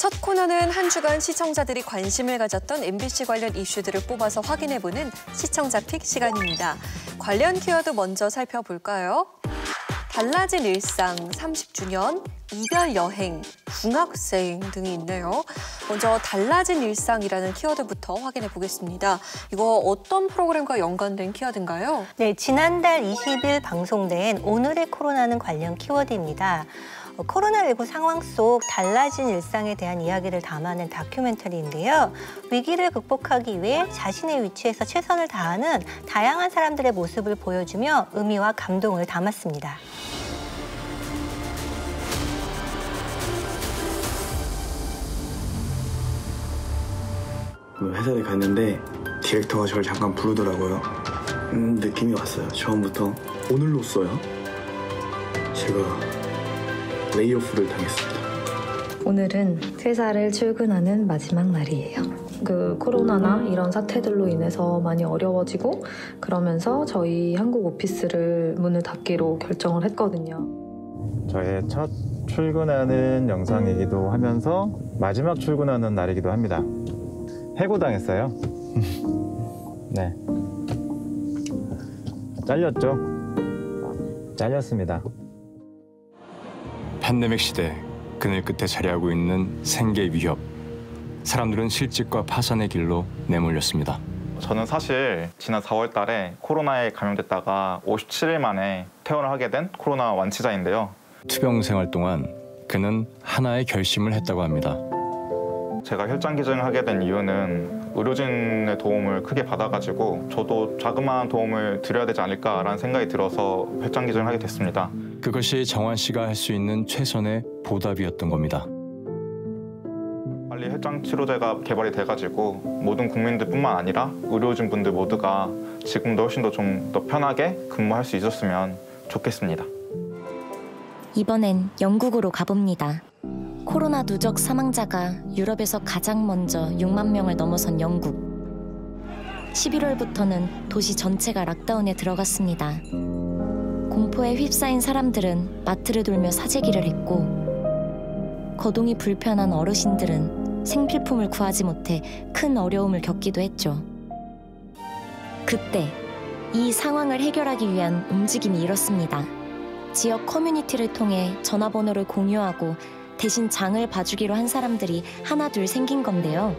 첫 코너는 한 주간 시청자들이 관심을 가졌던 MBC 관련 이슈들을 뽑아서 확인해보는 시청자 픽 시간입니다. 관련 키워드 먼저 살펴볼까요? 달라진 일상, 30주년, 이별 여행, 중학생 등이 있네요. 먼저 달라진 일상이라는 키워드부터 확인해 보겠습니다. 이거 어떤 프로그램과 연관된 키워드인가요? 네, 지난달 20일 방송된 오늘의 코로나는 관련 키워드입니다. 코로나19 상황 속 달라진 일상에 대한 이야기를 담아낸 다큐멘터리인데요. 위기를 극복하기 위해 자신의 위치에서 최선을 다하는 다양한 사람들의 모습을 보여주며 의미와 감동을 담았습니다. 회사에 갔는데 디렉터가 저를 잠깐 부르더라고요. 느낌이 왔어요. 처음부터. 오늘로써요? 제가 레이오프를 당했습니다. 오늘은 회사를 출근하는 마지막 날이에요. 코로나나 이런 사태들로 인해서 많이 어려워지고 그러면서 저희 한국 오피스를 문을 닫기로 결정을 했거든요. 저의 첫 출근하는 영상이기도 하면서 마지막 출근하는 날이기도 합니다. 해고당했어요. 네. 잘렸죠? 잘렸습니다. 팬데믹 시대 그늘 끝에 자리하고 있는 생계 위협. 사람들은 실직과 파산의 길로 내몰렸습니다. 저는 사실 지난 4월 달에 코로나에 감염됐다가 57일 만에 퇴원을 하게 된 코로나 완치자인데요. 투병 생활 동안 그는 하나의 결심을 했다고 합니다. 제가 혈장 기증을 하게 된 이유는 의료진의 도움을 크게 받아가지고 저도 자그마한 도움을 드려야 되지 않을까라는 생각이 들어서 혈장 기증을 하게 됐습니다. 그것이 정환 씨가 할 수 있는 최선의 보답이었던 겁니다. 빨리 혈장 치료제가 개발이 돼가지고 모든 국민들뿐만 아니라 의료진분들 모두가 지금도 훨씬 더 좀 더 편하게 근무할 수 있었으면 좋겠습니다. 이번엔 영국으로 가봅니다. 코로나 누적 사망자가 유럽에서 가장 먼저 6만 명을 넘어선 영국. 11월부터는 도시 전체가 락다운에 들어갔습니다. 공포에 휩싸인 사람들은 마트를 돌며 사재기를 했고 거동이 불편한 어르신들은 생필품을 구하지 못해 큰 어려움을 겪기도 했죠. 그때 이 상황을 해결하기 위한 움직임이 일었습니다. 지역 커뮤니티를 통해 전화번호를 공유하고 대신 장을 봐주기로 한 사람들이 하나둘 생긴 건데요.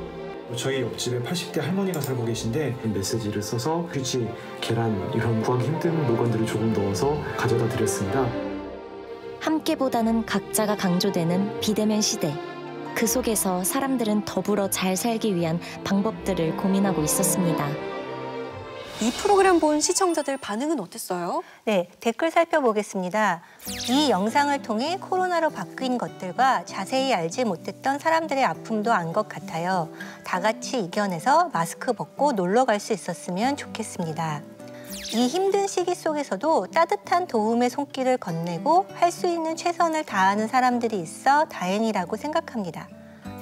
저희 옆집에 80대 할머니가 살고 계신데 메시지를 써서 휴지, 계란 이런 구하기 힘든 물건들을 조금 넣어서 가져다 드렸습니다. 함께보다는 각자가 강조되는 비대면 시대. 그 속에서 사람들은 더불어 잘 살기 위한 방법들을 고민하고 있었습니다. 이 프로그램 본 시청자들 반응은 어땠어요? 네, 댓글 살펴보겠습니다. 이 영상을 통해 코로나로 바뀐 것들과 자세히 알지 못했던 사람들의 아픔도 안 것 같아요. 다 같이 이겨내서 마스크 벗고 놀러 갈 수 있었으면 좋겠습니다. 이 힘든 시기 속에서도 따뜻한 도움의 손길을 건네고 할 수 있는 최선을 다하는 사람들이 있어 다행이라고 생각합니다.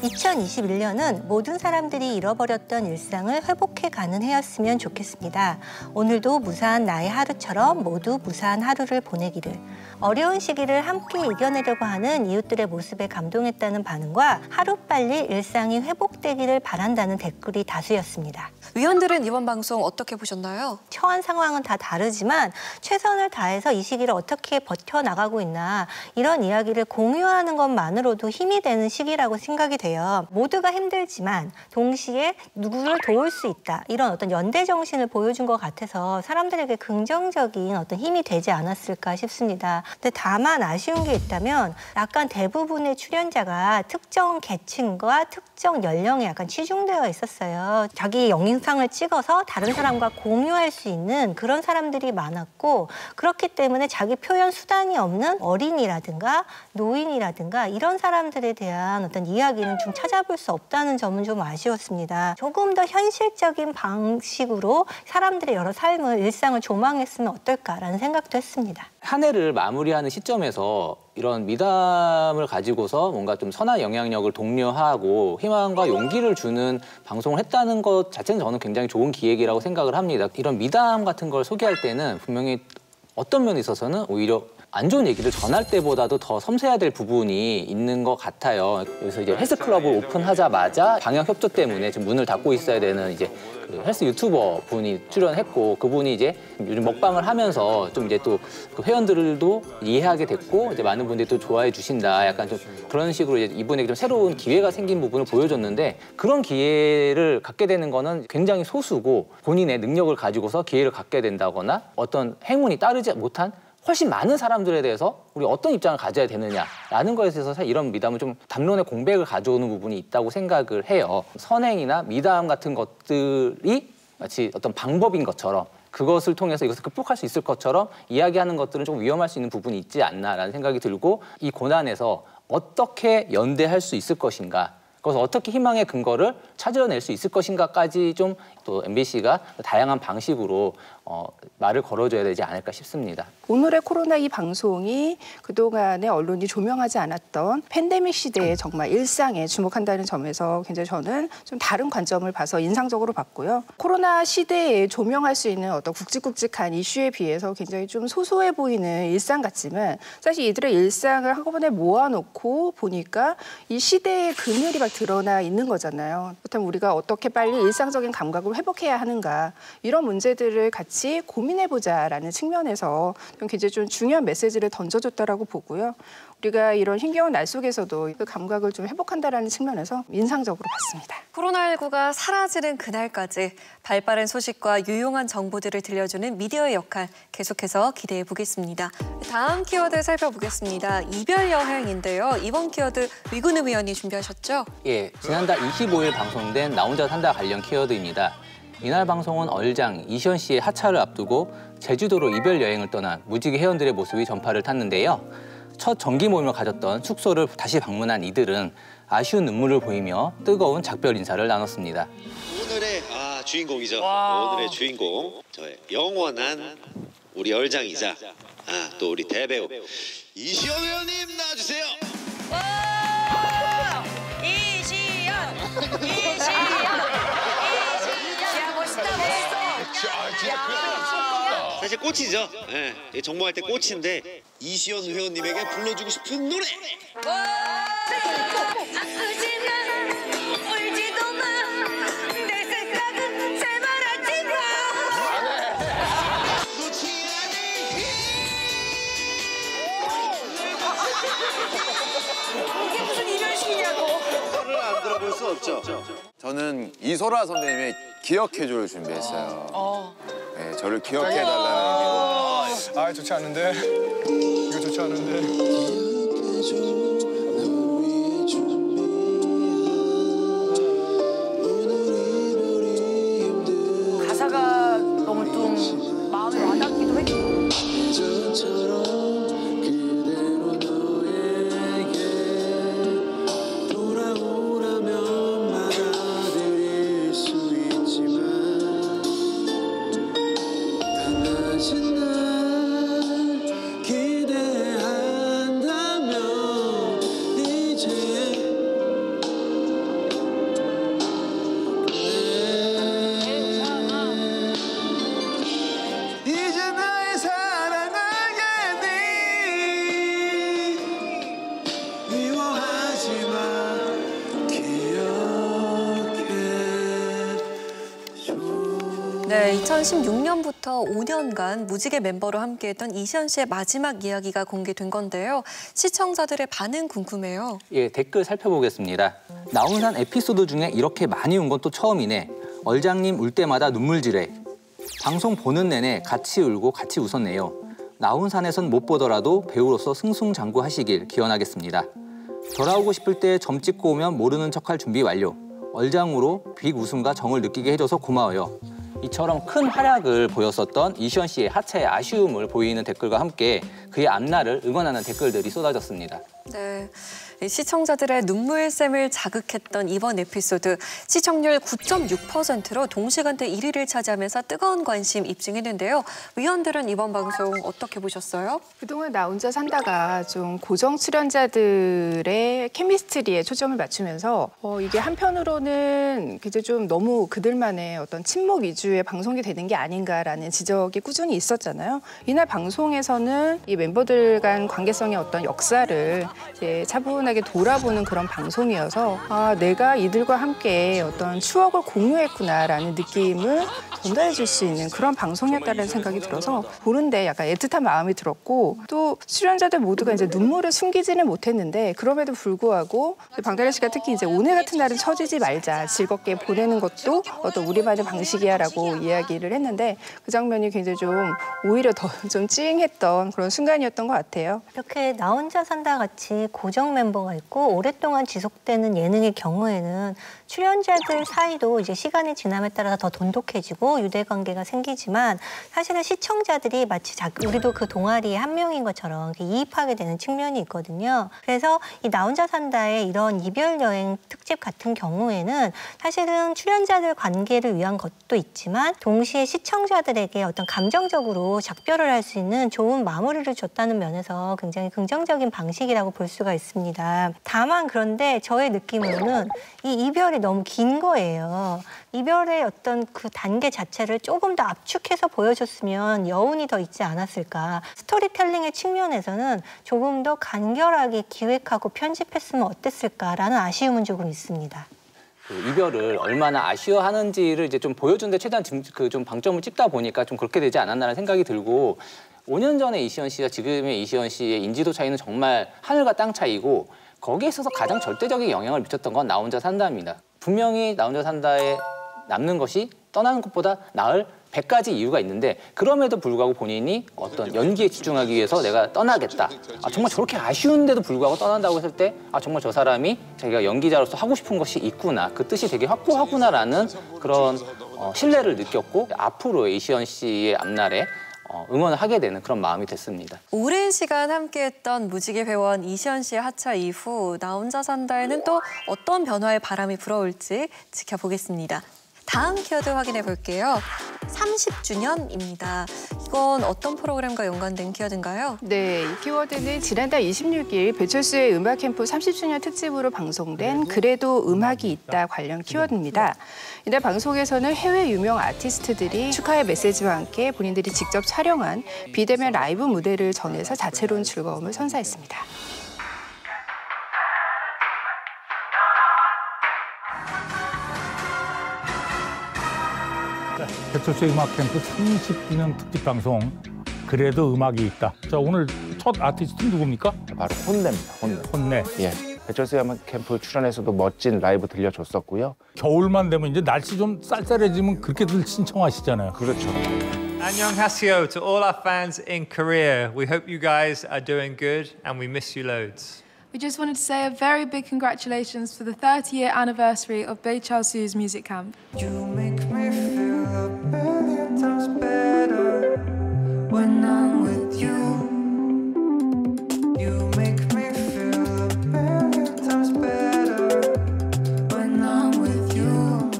2021년은 모든 사람들이 잃어버렸던 일상을 회복해가는 해였으면 좋겠습니다. 오늘도 무사한 나의 하루처럼 모두 무사한 하루를 보내기를. 어려운 시기를 함께 이겨내려고 하는 이웃들의 모습에 감동했다는 반응과 하루빨리 일상이 회복되기를 바란다는 댓글이 다수였습니다. 위원들은 이번 방송 어떻게 보셨나요? 처한 상황은 다 다르지만 최선을 다해서 이 시기를 어떻게 버텨나가고 있나 이런 이야기를 공유하는 것만으로도 힘이 되는 시기라고 생각이 돼요. 모두가 힘들지만 동시에 누구를 도울 수 있다. 이런 어떤 연대 정신을 보여준 것 같아서 사람들에게 긍정적인 어떤 힘이 되지 않았을까 싶습니다. 근데 다만 아쉬운 게 있다면 약간 대부분의 출연자가 특정 계층과 특정 연령에 약간 치중되어 있었어요. 자기 영상을 찍어서 다른 사람과 공유할 수 있는 그런 사람들이 많았고 그렇기 때문에 자기 표현 수단이 없는 어린이라든가 노인이라든가 이런 사람들에 대한 어떤 이야기는 좀 찾아볼 수 없다는 점은 좀 아쉬웠습니다. 조금 더 현실적인 방식으로 사람들의 여러 삶을, 일상을 조망했으면 어떨까라는 생각도 했습니다. 한 해를 마무리하는 시점에서 이런 미담을 가지고서 뭔가 좀 선한 영향력을 독려하고 희망과 용기를 주는 방송을 했다는 것 자체는 저는 굉장히 좋은 기획이라고 생각을 합니다. 이런 미담 같은 걸 소개할 때는 분명히 어떤 면에 있어서는 오히려 안 좋은 얘기를 전할 때보다도 더 섬세해야 될 부분이 있는 것 같아요. 여기서 이제 헬스클럽을 오픈하자마자 방역 협조 때문에 지금 문을 닫고 있어야 되는 이제 그 헬스 유튜버 분이 출연했고, 그분이 이제 요즘 먹방을 하면서 좀 이제 또 그 회원들도 이해하게 됐고, 이제 많은 분들이 또 좋아해 주신다. 약간 좀 그런 식으로 이제 이분에게 좀 새로운 기회가 생긴 부분을 보여줬는데, 그런 기회를 갖게 되는 거는 굉장히 소수고, 본인의 능력을 가지고서 기회를 갖게 된다거나 어떤 행운이 따르지 못한 훨씬 많은 사람들에 대해서 우리 어떤 입장을 가져야 되느냐라는 거에 대해서 사실 이런 미담은 좀 담론의 공백을 가져오는 부분이 있다고 생각을 해요. 선행이나 미담 같은 것들이 마치 어떤 방법인 것처럼, 그것을 통해서 이것을 극복할 수 있을 것처럼 이야기하는 것들은 좀 위험할 수 있는 부분이 있지 않나라는 생각이 들고, 이 고난에서 어떻게 연대할 수 있을 것인가, 그래서 어떻게 희망의 근거를 찾아낼 수 있을 것인가까지 좀 또 MBC가 다양한 방식으로 말을 걸어줘야 되지 않을까 싶습니다. 오늘의 코로나 이 방송이 그동안에 언론이 조명하지 않았던 팬데믹 시대의 정말 일상에 주목한다는 점에서 굉장히 저는 좀 다른 관점을 봐서 인상적으로 봤고요. 코로나 시대에 조명할 수 있는 어떤 굵직굵직한 이슈에 비해서 굉장히 좀 소소해 보이는 일상 같지만, 사실 이들의 일상을 한꺼번에 모아놓고 보니까 이 시대의 그늘이 막 드러나 있는 거잖아요. 그렇다면 우리가 어떻게 빨리 일상적인 감각을 회복해야 하는가, 이런 문제들을 같이 고민해보자라는 측면에서 굉장히 좀 중요한 메시지를 던져줬다라고 보고요. 우리가 이런 힘겨운 날 속에서도 그 감각을 좀 회복한다라는 측면에서 인상적으로 봤습니다. 코로나19가 사라지는 그날까지 발빠른 소식과 유용한 정보들을 들려주는 미디어의 역할 계속해서 기대해 보겠습니다. 다음 키워드 살펴보겠습니다. 이별 여행인데요. 이번 키워드 위근우 위원이 준비하셨죠? 예, 지난달 25일 방송된 나 혼자 산다 관련 키워드입니다. 이날 방송은 얼장 이시연 씨의 하차를 앞두고 제주도로 이별 여행을 떠난 무지개 회원들의 모습이 전파를 탔는데요. 첫 정기 모임을 가졌던 숙소를 다시 방문한 이들은 아쉬운 눈물을 보이며 뜨거운 작별 인사를 나눴습니다. 오늘의 주인공이죠. 오늘의 주인공, 저의 영원한 우리 얼장이자 또 우리 대배우 이시연 회원님 나와주세요. 사실 꽃이죠. 네, 정모할 때 꽃인데 이시연 회원님에게 불러주고 싶은 노래. 이게 무슨 이별식이냐고. 노래를 안 들어볼 수 없죠. 저는 이소라 선배님의 기억해줘를 준비했어요. 네, 저를 기억해달라는 의미로. 아, 좋지 않은데. 이거 좋지 않은데. 가사가 너무 좀 마음에 와닿기도 했고. 네, 2016년부터 5년간 무지개 멤버로 함께했던 이시연 씨의 마지막 이야기가 공개된 건데요. 시청자들의 반응 궁금해요. 예, 댓글 살펴보겠습니다. 나훈산 에피소드 중에 이렇게 많이 운 건 또 처음이네. 얼장님 울 때마다 눈물지래. 방송 보는 내내 같이 울고 같이 웃었네요. 나훈산에선 못 보더라도 배우로서 승승장구하시길 기원하겠습니다. 돌아오고 싶을 때 점 찍고 오면 모르는 척할 준비 완료. 얼장으로 빅 웃음과 정을 느끼게 해줘서 고마워요. 이처럼 큰 활약을 보였었던 이시연 씨의 하차의 아쉬움을 보이는 댓글과 함께 그의 앞날을 응원하는 댓글들이 쏟아졌습니다. 네, 시청자들의 눈물샘을 자극했던 이번 에피소드, 시청률 9.6%로 동시간대 1위를 차지하면서 뜨거운 관심 입증했는데요. 위원들은 이번 방송 어떻게 보셨어요? 그동안 나 혼자 산다가 좀 고정 출연자들의 케미스트리에 초점을 맞추면서 이게 한편으로는 이제 좀 너무 그들만의 어떤 친목 위주의 방송이 되는 게 아닌가라는 지적이 꾸준히 있었잖아요. 이날 방송에서는 이 멤버들 간 관계성의 어떤 역사를 이제 차분하게 돌아보는 그런 방송이어서 내가 이들과 함께 어떤 추억을 공유했구나라는 느낌을 전달해 줄 수 있는 그런 방송이었다는 생각이 들어서 보는데 약간 애틋한 마음이 들었고, 또 출연자들 모두가 이제 눈물을 숨기지는 못했는데 그럼에도 불구하고 방다래 씨가 특히 이제 오늘 같은 날은 처지지 말자, 즐겁게 보내는 것도 어떤 우리만의 방식이야라고 이야기를 했는데 그 장면이 굉장히 좀 오히려 더 좀 찡했던 그런 순간이었던 것 같아요. 이렇게 나 혼자 산다 같이 고정 멤버가 있고 오랫동안 지속되는 예능의 경우에는 출연자들 사이도 이제 시간이 지남에 따라서 더 돈독해지고 유대관계가 생기지만 사실은 시청자들이 마치 우리도 그 동아리의 한 명인 것처럼 이입하게 되는 측면이 있거든요. 그래서 이 나 혼자 산다의 이런 이별 여행 특집 같은 경우에는 사실은 출연자들 관계를 위한 것도 있지만 동시에 시청자들에게 어떤 감정적으로 작별을 할 수 있는 좋은 마무리를 줬다는 면에서 굉장히 긍정적인 방식이라고 볼 수가 있습니다. 다만 그런데 저의 느낌으로는 이 이별이 너무 긴 거예요. 이별의 어떤 그 단계 자체를 조금 더 압축해서 보여줬으면 여운이 더 있지 않았을까. 스토리텔링의 측면에서는 조금 더 간결하게 기획하고 편집했으면 어땠을까라는 아쉬움은 조금 있습니다. 이별을 얼마나 아쉬워하는지를 이제 좀 보여주는데 최대한 좀 방점을 찍다 보니까 좀 그렇게 되지 않았나라는 생각이 들고, 5년 전의 이시연 씨와 지금의 이시연 씨의 인지도 차이는 정말 하늘과 땅 차이고, 거기에 있어서 가장 절대적인 영향을 미쳤던 건 나 혼자 산다입니다. 분명히 나 혼자 산다에 남는 것이 떠나는 것보다 나을 100가지 이유가 있는데, 그럼에도 불구하고 본인이 어떤 연기에 집중하기 위해서 내가 떠나겠다. 정말 저렇게 아쉬운데도 불구하고 떠난다고 했을 때 정말 저 사람이 자기가 연기자로서 하고 싶은 것이 있구나. 그 뜻이 되게 확고하구나라는 그런 신뢰를 느꼈고, 앞으로의 이시연 씨의 앞날에 응원을 하게 되는 그런 마음이 됐습니다. 오랜 시간 함께했던 무지개 회원 이시연 씨의 하차 이후 나 혼자 산다에는 또 어떤 변화의 바람이 불어올지 지켜보겠습니다. 다음 키워드 확인해 볼게요. 30주년입니다. 이건 어떤 프로그램과 연관된 키워드인가요? 네, 이 키워드는 지난달 26일 배철수의 음악 캠프 30주년 특집으로 방송된 그래도 음악이 있다 관련 키워드입니다. 이날 방송에서는 해외 유명 아티스트들이 축하의 메시지와 함께 본인들이 직접 촬영한 비대면 라이브 무대를 전해서 다채로운 즐거움을 선사했습니다. 배철수의 음악 캠프 30주년 특집 방송 그래도 음악이 있다. 자, 오늘 첫 아티스트는 누굽니까? 바로 혼내입니다. 혼내. 예. 배철수의 음악 캠프 출연해서도 멋진 라이브 들려줬었고요. 겨울만 되면 이제 날씨 좀 쌀쌀해지면 그렇게들 신청하시잖아요. 그렇죠. 안녕하세요 to all our fans in Korea. We hope you guys are doing good and we miss you loads. We just wanted to say a very big congratulations for the 30-year anniversary of Baechalsu's music camp. You make me feel a billion times better when I'm with you. You make me feel a billion times better when I'm with you.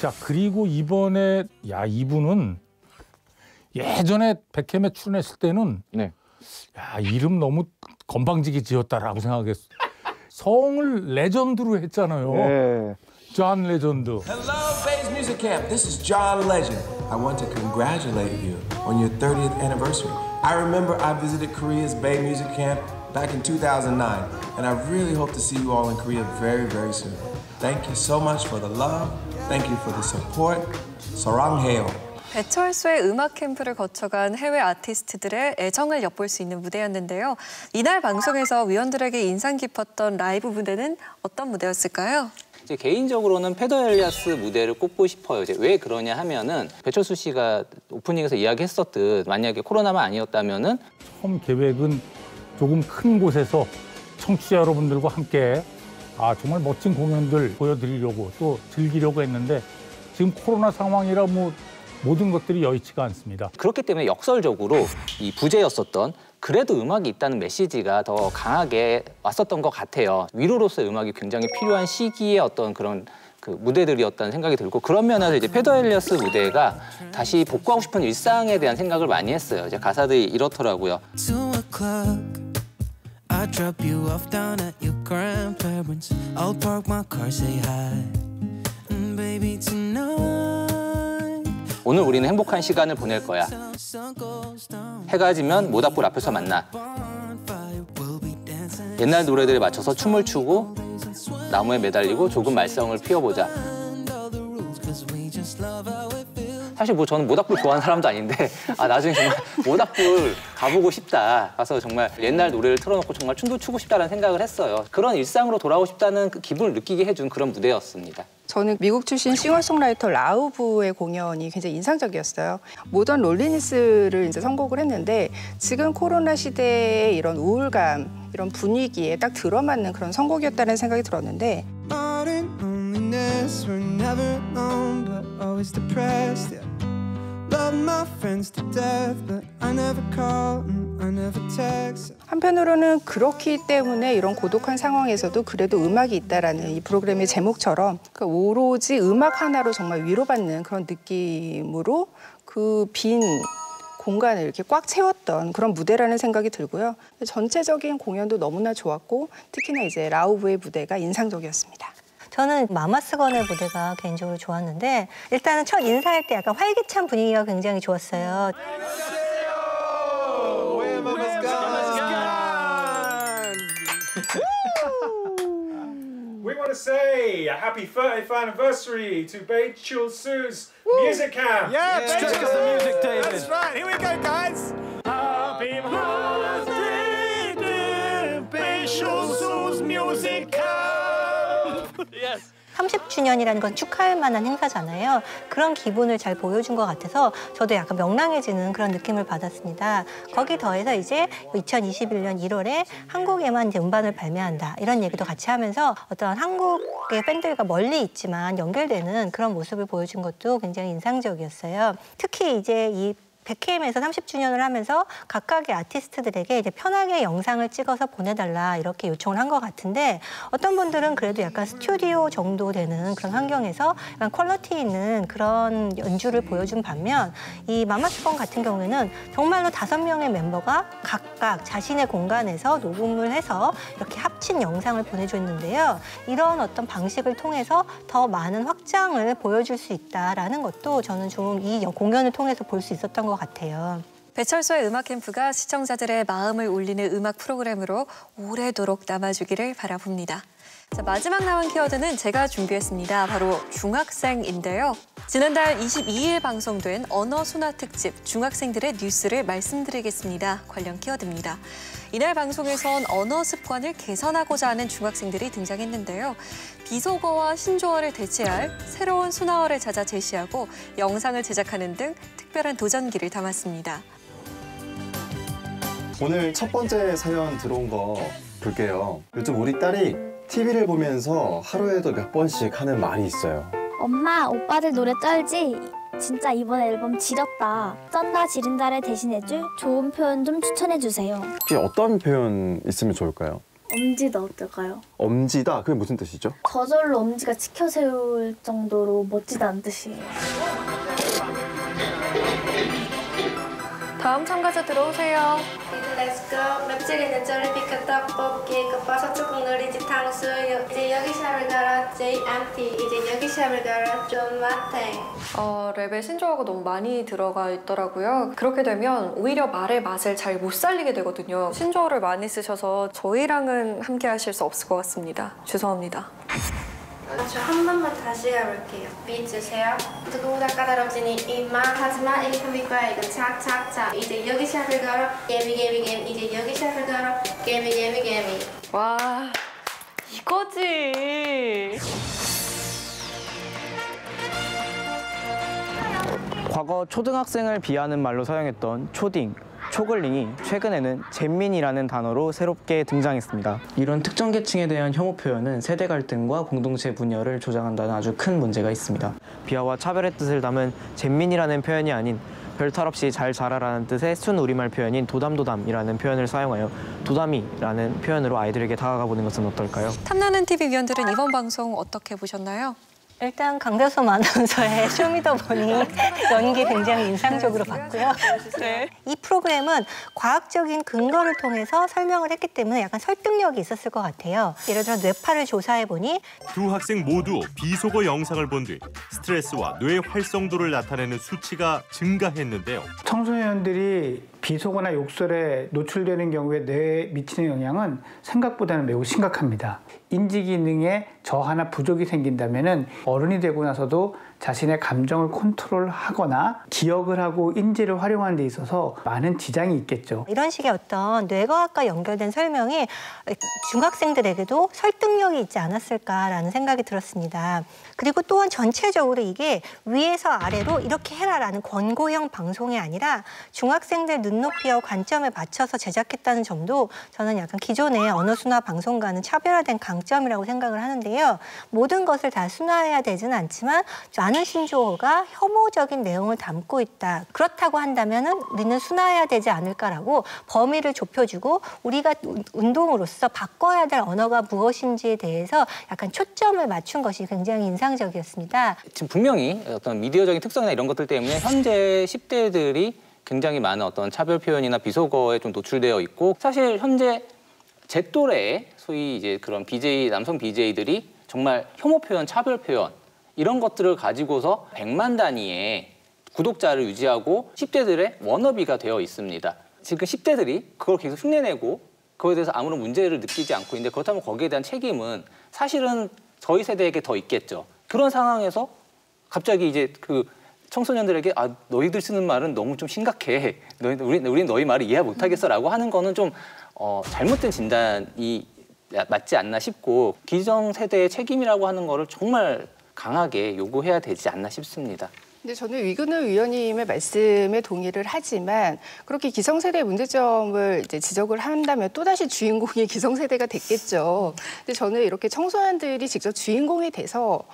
자, 그리고 이번에 이분은 예전에 백햄에 출연했을 때는 이름 너무 건방지게 지었다라고 생각했어. 성을 레전드로 했잖아요. 네. 존 레전드. Hello, Bay's Music Camp. This is John Legend. I want to congratulate you on your 30th anniversary. I remember I visited Korea's Bay Music Camp back in 2009, and I really hope to see you all in Korea very, very soon. Thank you so much for the love. Thank you for the support. 사랑해요. 배철수의 음악 캠프를 거쳐간 해외 아티스트들의 애정을 엿볼 수 있는 무대였는데요. 이날 방송에서 위원들에게 인상 깊었던 라이브 무대는 어떤 무대였을까요? 이제 개인적으로는 페더 엘리아스 무대를 꼽고 싶어요. 이제 왜 그러냐 하면은 배철수 씨가 오프닝에서 이야기했었듯 만약에 코로나만 아니었다면은 처음 계획은 조금 큰 곳에서 청취자 여러분들과 함께 정말 멋진 공연들 보여드리려고 또 즐기려고 했는데 지금 코로나 상황이라 모든 것들이 여의치가 않습니다. 그렇기 때문에 역설적으로 이 부재였었던 그래도 음악이 있다는 메시지가 더 강하게 왔었던 것 같아요. 위로로서의 음악이 굉장히 필요한 시기의 어떤 그런 그 무대들이었다는 생각이 들고 그런 면에서 이제 페더 엘리어스 무대가 다시 복구하고 싶은 일상에 대한 생각을 많이 했어요. 이제 가사들이 이렇더라고요. 2 o'clock, I drop you off down at your grandparents. I'll park my car, say hi. And baby tonight. 오늘 우리는 행복한 시간을 보낼 거야. 해가 지면 모닥불 앞에서 만나. 옛날 노래들에 맞춰서 춤을 추고 나무에 매달리고 조금 말썽을 피워보자. 사실 뭐 저는 모닥불 좋아하는 사람도 아닌데 나중에 정말 모닥불 가보고 싶다. 가서 정말 옛날 노래를 틀어놓고 정말 춤도 추고 싶다는 생각을 했어요. 그런 일상으로 돌아오고 싶다는 그 기분을 느끼게 해준 그런 무대였습니다. 저는 미국 출신 싱어송라이터 라우브의 공연이 굉장히 인상적이었어요. 모던 롤리니스를 이제 선곡을 했는데 지금 코로나 시대의 이런 우울감, 이런 분위기에 딱 들어맞는 그런 선곡이었다는 생각이 들었는데 Modern loneliness, we're never alone, but always depressed. Yeah. Love my friends to death, but I never call and I never text. 한편으로는 그렇기 때문에 이런 고독한 상황에서도 그래도 음악이 있다라는 이 프로그램의 제목처럼 그러니까 오로지 음악 하나로 정말 위로받는 그런 느낌으로 그 빈 공간을 이렇게 꽉 채웠던 그런 무대라는 생각이 들고요. 전체적인 공연도 너무나 좋았고 특히나 이제 라우브의 무대가 인상적이었습니다. 저는 마마스건의 무대가 개인적으로 좋았는데 일단은 첫 인사할 때 약간 활기찬 분위기가 굉장히 좋았어요. We want to say a happy 30th anniversary to Beichul Sue's music camp. Yeah, Beichul Straight to the music, David. That's right. Here we go, guys. Happy birthday, dear Beichul Sue's music camp. Yes. 30주년이라는 건 축하할 만한 행사잖아요. 그런 기분을 잘 보여준 것 같아서 저도 약간 명랑해지는 그런 느낌을 받았습니다. 거기 더해서 이제 2021년 1월에 한국에만 이제 음반을 발매한다 이런 얘기도 같이 하면서 어떤 한국의 팬들과 멀리 있지만 연결되는 그런 모습을 보여준 것도 굉장히 인상적이었어요. 특히 이제 이 백케임에서 30주년을 하면서 각각의 아티스트들에게 이제 편하게 영상을 찍어서 보내달라 이렇게 요청을 한 것 같은데 어떤 분들은 그래도 약간 스튜디오 정도 되는 그런 환경에서 약간 퀄리티 있는 그런 연주를 보여준 반면 이 마마스건 같은 경우에는 정말로 5명의 멤버가 각각 자신의 공간에서 녹음을 해서 이렇게 합친 영상을 보내줬는데요. 이런 어떤 방식을 통해서 더 많은 확장을 보여줄 수 있다라는 것도 저는 좀 이 공연을 통해서 볼 수 있었던 것 같아요. 배철수의 음악 캠프가 시청자들의 마음을 울리는 음악 프로그램으로 오래도록 남아주기를 바라봅니다. 자, 마지막 남은 키워드는 제가 준비했습니다. 바로 중학생인데요. 지난달 22일 방송된 언어 순화 특집 중학생들의 뉴스를 말씀드리겠습니다. 관련 키워드입니다. 이날 방송에선 언어 습관을 개선하고자 하는 중학생들이 등장했는데요. 비속어와 신조어를 대체할 새로운 순화어를 찾아 제시하고 영상을 제작하는 등 특별한 도전기를 담았습니다. 오늘 첫 번째 사연 들어온 거 볼게요. 요즘 우리 딸이 TV를 보면서 하루에도 몇 번씩 하는 말이 있어요. 엄마, 오빠들 노래 쩔지? 진짜 이번 앨범 지렸다. 쩐다 지른다를 대신해줄 좋은 표현 좀 추천해주세요. 혹시 어떤 표현 있으면 좋을까요? 엄지다 어떨까요? 엄지다? 그게 무슨 뜻이죠? 저절로 엄지가 치켜세울 정도로 멋지다는 뜻이에요. 다음 참가자 들어오세요. Let's go. 맵찔이는 쫄리피카 떡볶이 겉바속 조금 느리지 탕수육. 이제 여기 샵을 걸어 JMT. 이제 여기 샵을 걸어 존마탱. 랩에 신조어가 너무 많이 들어가 있더라고요. 그렇게 되면 오히려 말의 맛을 잘 못 살리게 되거든요. 신조어를 많이 쓰셔서 저희랑은 함께 하실 수 없을 것 같습니다. 죄송합니다. 저 한 번만 다시 가볼게요. 비 주세요. 누구보다 까다롭지니 이만 하지만 이게 컴퓨터야 이건 착착착. 이제 여기 샵을 걸어 개미 이제 여기 샵을 걸어 개미. 와 이거지. 과거 초등학생을 비하하는 말로 사용했던 초딩, 초글링이 최근에는 잼민이라는 단어로 새롭게 등장했습니다. 이런 특정 계층에 대한 혐오 표현은 세대 갈등과 공동체 분열을 조장한다는 아주 큰 문제가 있습니다. 비하와 차별의 뜻을 담은 잼민이라는 표현이 아닌 별탈 없이 잘 자라라는 뜻의 순 우리말 표현인 도담도담이라는 표현을 사용하여 도담이라는 표현으로 아이들에게 다가가 보는 것은 어떨까요? 탐나는 TV 위원들은 이번 방송 어떻게 보셨나요? 일단 강대솜 아나운서의 쇼미더머니 연기 굉장히 인상적으로 봤고요. 네. 이 프로그램은 과학적인 근거를 통해서 설명을 했기 때문에 약간 설득력이 있었을 것 같아요. 예를 들어 뇌파를 조사해보니 두 학생 모두 비속어 영상을 본 뒤 스트레스와 뇌 활성도를 나타내는 수치가 증가했는데요. 청소년들이 비속어나 욕설에 노출되는 경우에 뇌에 미치는 영향은 생각보다는 매우 심각합니다. 인지 기능에 저하나 부족이 생긴다면 어른이 되고 나서도 자신의 감정을 컨트롤하거나 기억을 하고 인지를 활용하는 데 있어서 많은 지장이 있겠죠. 이런 식의 어떤 뇌과학과 연결된 설명이 중학생들에게도 설득력이 있지 않았을까라는 생각이 들었습니다. 그리고 또한 전체적으로 이게 위에서 아래로 이렇게 해라라는 권고형 방송이 아니라 중학생들 눈높이와 관점에 맞춰서 제작했다는 점도 저는 약간 기존의 언어 순화 방송과는 차별화된 강점이라고 생각을 하는데요. 모든 것을 다 순화해야 되지는 않지만 많은 신조어가 혐오적인 내용을 담고 있다. 그렇다고 한다면 우리는 순화해야 되지 않을까라고 범위를 좁혀주고 우리가 운동으로서 바꿔야 될 언어가 무엇인지에 대해서 약간 초점을 맞춘 것이 굉장히 인상적이었습니다. 지금 분명히 어떤 미디어적인 특성이나 이런 것들 때문에 현재 10대들이 굉장히 많은 어떤 차별 표현이나 비속어에 좀 노출되어 있고 사실 현재 제 또래의 소위 이제 그런 BJ, 남성 BJ들이 정말 혐오 표현, 차별 표현 이런 것들을 가지고서 100만 단위의 구독자를 유지하고 10대들의 워너비가 되어 있습니다. 지금 10대들이 그걸 계속 흉내내고 그거에 대해서 아무런 문제를 느끼지 않고 있는데 그렇다면 거기에 대한 책임은 사실은 저희 세대에게 더 있겠죠. 그런 상황에서 갑자기 이제 그 청소년들에게 아 너희들 쓰는 말은 너무 좀 심각해. 우린 너희 말을 이해 못하겠어라고 하는 거는 좀 잘못된 진단이 맞지 않나 싶고 기성세대의 책임이라고 하는 거를 정말 강하게 요구해야 되지 않나 싶습니다. 근데 저는 위근우 위원님의 말씀에 동의를 하지만 그렇게 기성세대의 문제점을 이제 지적을 한다면 또다시 주인공이 기성세대가 됐겠죠. 근데 저는 이렇게 청소년들이 직접 주인공이 돼서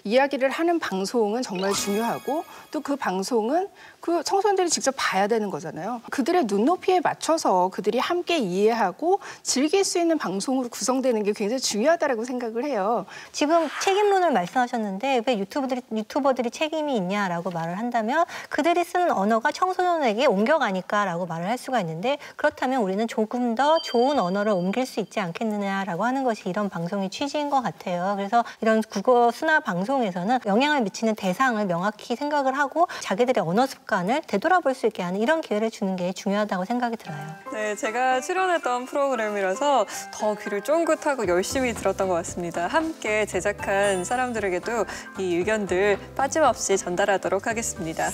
이야기를 하는 방송은 정말 중요하고 또 그 방송은 그 청소년들이 직접 봐야 되는 거잖아요. 그들의 눈높이에 맞춰서 그들이 함께 이해하고 즐길 수 있는 방송으로 구성되는 게 굉장히 중요하다고 생각을 해요. 지금 책임론을 말씀하셨는데 왜 유튜버들이 책임이 있냐라고 말을 한다면 그들이 쓰는 언어가 청소년에게 옮겨가니까라고 말을 할 수가 있는데 그렇다면 우리는 조금 더 좋은 언어를 옮길 수 있지 않겠느냐라고 하는 것이 이런 방송의 취지인 것 같아요. 그래서 이런 국어 순화 방송에서는 영향을 미치는 대상을 명확히 생각을 하고 자기들의 언어 습관을 되돌아볼 수 있게 하는 이런 기회를 주는 게 중요하다고 생각이 들어요. 네, 제가 출연했던 프로그램이라서 더 귀를 쫑긋하고 열심히 들었던 것 같습니다. 함께 제작한 사람들에게도 이 의견들 빠짐없이 전달하도록 하겠습니다.